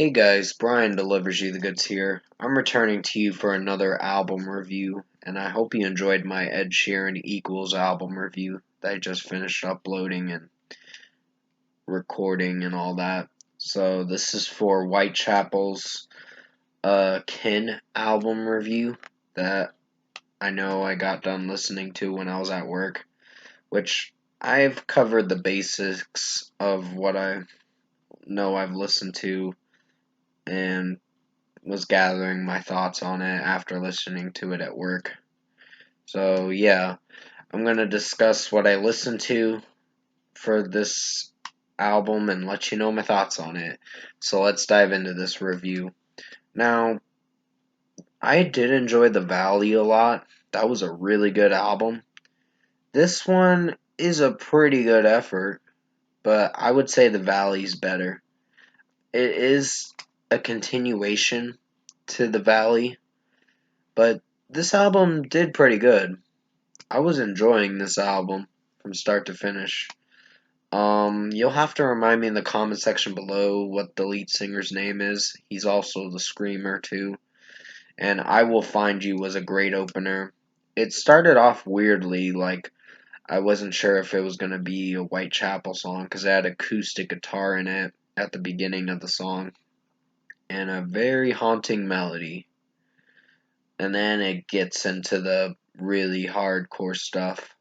Hey guys, Brian delivers you the goods here. I'm returning to you for another album review, and I hope you enjoyed my Ed Sheeran Equals album review that I just finished uploading and recording and all that. So this is for Whitechapel's Kin album review that I know I got done listening to when I was at work, which I've covered the basics of what I know I've listened to and was gathering my thoughts on it after listening to it at work. So, yeah, I'm going to discuss what I listened to for this album and let you know my thoughts on it. So, let's dive into this review. Now, I did enjoy The Valley a lot. That was a really good album. This one is a pretty good effort, but I would say The Valley's better. It is a continuation to The Valley, but this album did pretty good. I was enjoying this album from start to finish. You'll have to remind me in the comment section below what the lead singer's name is. He's also the screamer too. And I Will Find You was a great opener. It started off weirdly, like I wasn't sure if it was gonna be a Whitechapel song because it had acoustic guitar in it at the beginning of the song and a very haunting melody. And then it gets into the really hardcore stuff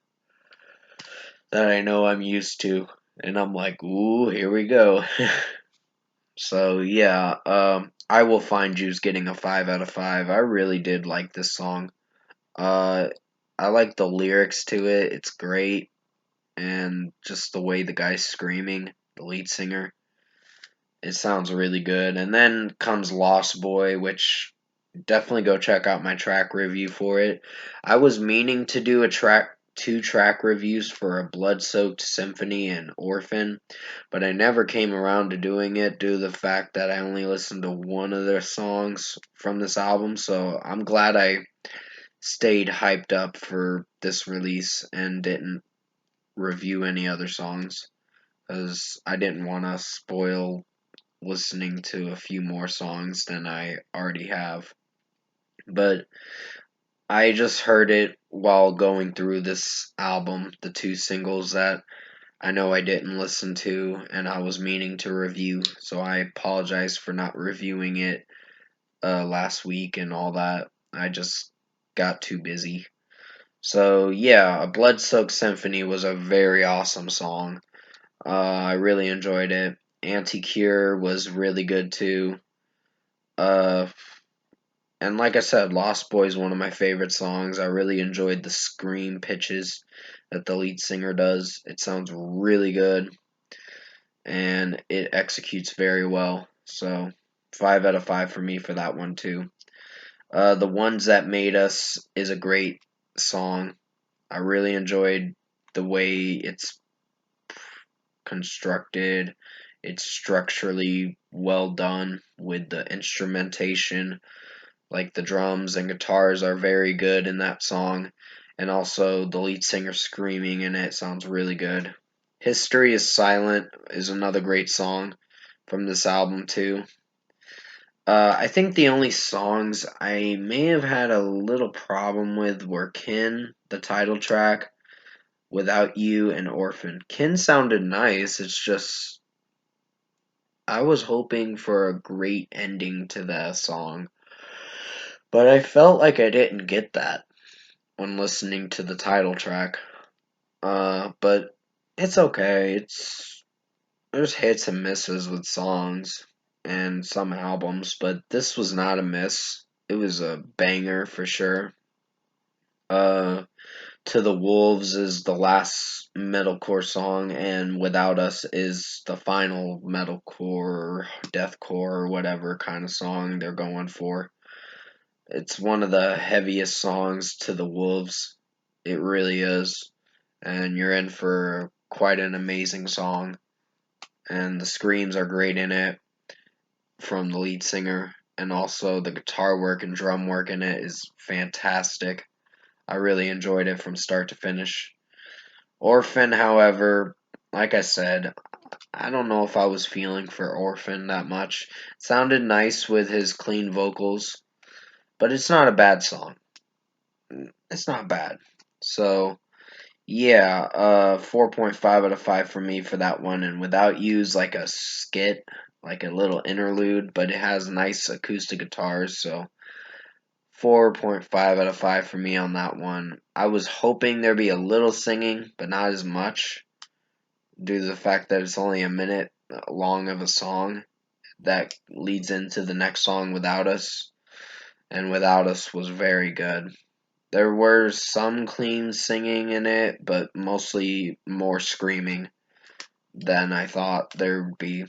that I know I'm used to. And I'm like, ooh, here we go. So, yeah, I Will Find You's getting a 5 out of 5. I really did like this song. Uh, I like the lyrics to it, it's great. And just the way the guy's screaming, the lead singer, it sounds really good. And then comes Lost Boy, which definitely go check out my track review for it. I was meaning to do a two track reviews for a Blood Soaked Symphony and Orphan, but I never came around to doing it due to the fact that I only listened to one of their songs from this album, so I'm glad I stayed hyped up for this release and didn't review any other songs because I didn't want to spoil listening to a few more songs than I already have. But I just heard it while going through this album, the two singles that I know I didn't listen to and I was meaning to review, so I apologize for not reviewing it last week and all that. I just got too busy. So, yeah, A Blood Soaked Symphony was a very awesome song. I really enjoyed it. Anti Cure was really good too. Uh, And like I said, Lost Boy is one of my favorite songs. I really enjoyed the scream pitches that the lead singer does. It sounds really good and it executes very well. So, 5 out of 5 for me for that one too. The Ones That Made Us is a great song. I really enjoyed the way it's constructed. It's structurally well done with the instrumentation. Like the drums and guitars are very good in that song, and also the lead singer screaming in it sounds really good. History is Silent is another great song from this album too. I think the only songs I may have had a little problem with were Kin, the title track, Without You, and Orphan. Kin sounded nice, it's just I was hoping for a great ending to that song, but I felt like I didn't get that when listening to the title track. But it's okay. There's hits and misses with songs and some albums, but this was not a miss. It was a banger for sure. Uh, To the Wolves is the last metalcore song, and Without Us is the final metalcore, deathcore, or whatever kind of song they're going for. It's one of the heaviest songs to the Wolves. It really is. And you're in for quite an amazing song. And the screams are great in it from the lead singer. And also the guitar work and drum work in it is fantastic. I really enjoyed it from start to finish. Orphan, however, like I said, I don't know if I was feeling for Orphan that much. It sounded nice with his clean vocals, but it's not a bad song. It's not bad. So, yeah, 4.5 out of 5 for me for that one. And Without You's like a skit, like a little interlude, but it has nice acoustic guitars, so 4.5 out of 5 for me on that one. I was hoping there'd be a little singing, but not as much, due to the fact that it's only a minute long of a song that leads into the next song, Without Us. And Without Us was very good. There were some clean singing in it, but mostly more screaming than I thought there would be.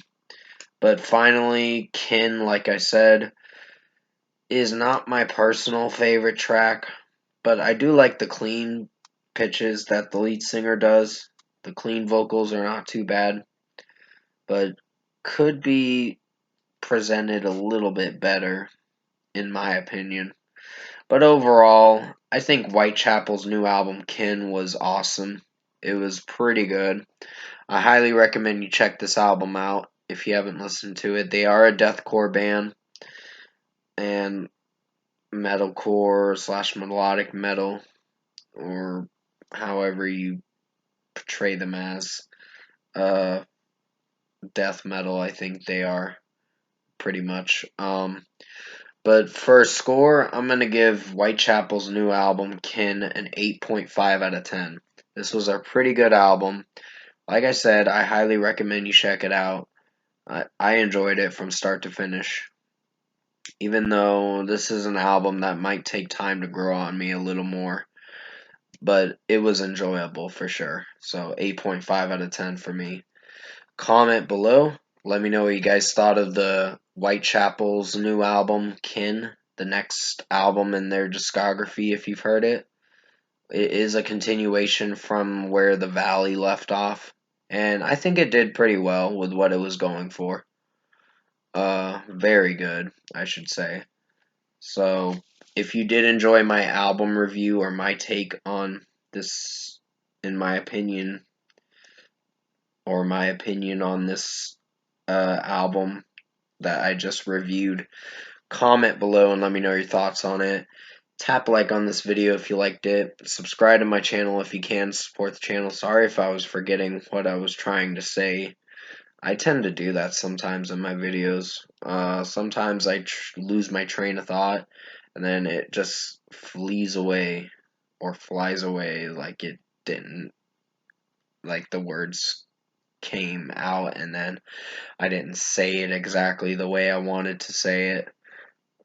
But finally, Kin, like I said, is not my personal favorite track, but I do like the clean pitches that the lead singer does. The clean vocals are not too bad, but could be presented a little bit better, in my opinion. But overall, I think Whitechapel's new album, Kin, was awesome. It was pretty good. I highly recommend you check this album out if you haven't listened to it. They are a deathcore band and metalcore slash melodic metal, or however you portray them as. Uh, Death metal, I think they are pretty much. But for a score, I'm going to give Whitechapel's new album, Kin, an 8.5 out of 10. This was a pretty good album. Like I said, I highly recommend you check it out. I enjoyed it from start to finish. Even though this is an album that might take time to grow on me a little more. But it was enjoyable for sure. So 8.5 out of 10 for me. Comment below. Let me know what you guys thought of the Whitechapel's new album, Kin, the next album in their discography, if you've heard it. It is a continuation from where The Valley left off, and I think it did pretty well with what it was going for. Very good, I should say. So, if you did enjoy my album review or my take on this, in my opinion, or my opinion on this album that I just reviewed, comment below and let me know your thoughts on it. Tap like on this video if you liked it. Subscribe to my channel if you can. Support the channel. Sorry if I was forgetting what I was trying to say. I tend to do that sometimes in my videos. Sometimes I lose my train of thought and then it just flees away or flies away like it didn't, like the words came out and then I didn't say it exactly the way I wanted to say it.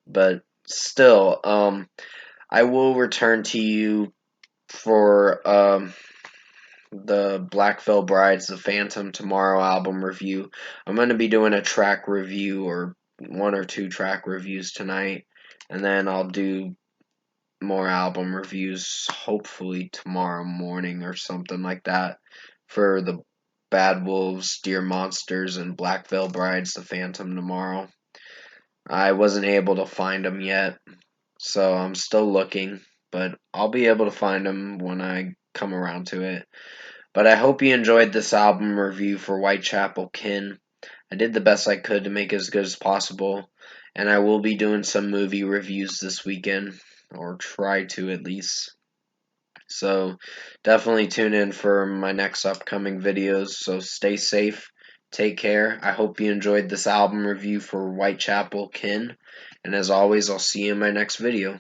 But still, I will return to you for the Black Veil Brides, the Phantom Tomorrow album review. I'm going to be doing a track review or one or two track reviews tonight, and then I'll do more album reviews hopefully tomorrow morning or something like that for the Bad Wolves, Dear Monsters, and Black Veil Brides, the Phantom Tomorrow. I wasn't able to find them yet, so I'm still looking, but I'll be able to find them when I come around to it. But I hope you enjoyed this album review for Whitechapel Kin. I did the best I could to make it as good as possible, and I will be doing some movie reviews this weekend, or try to at least. So definitely tune in for my next upcoming videos. So stay safe, take care. I hope you enjoyed this album review for Whitechapel Kin, and as always, I'll see you in my next video.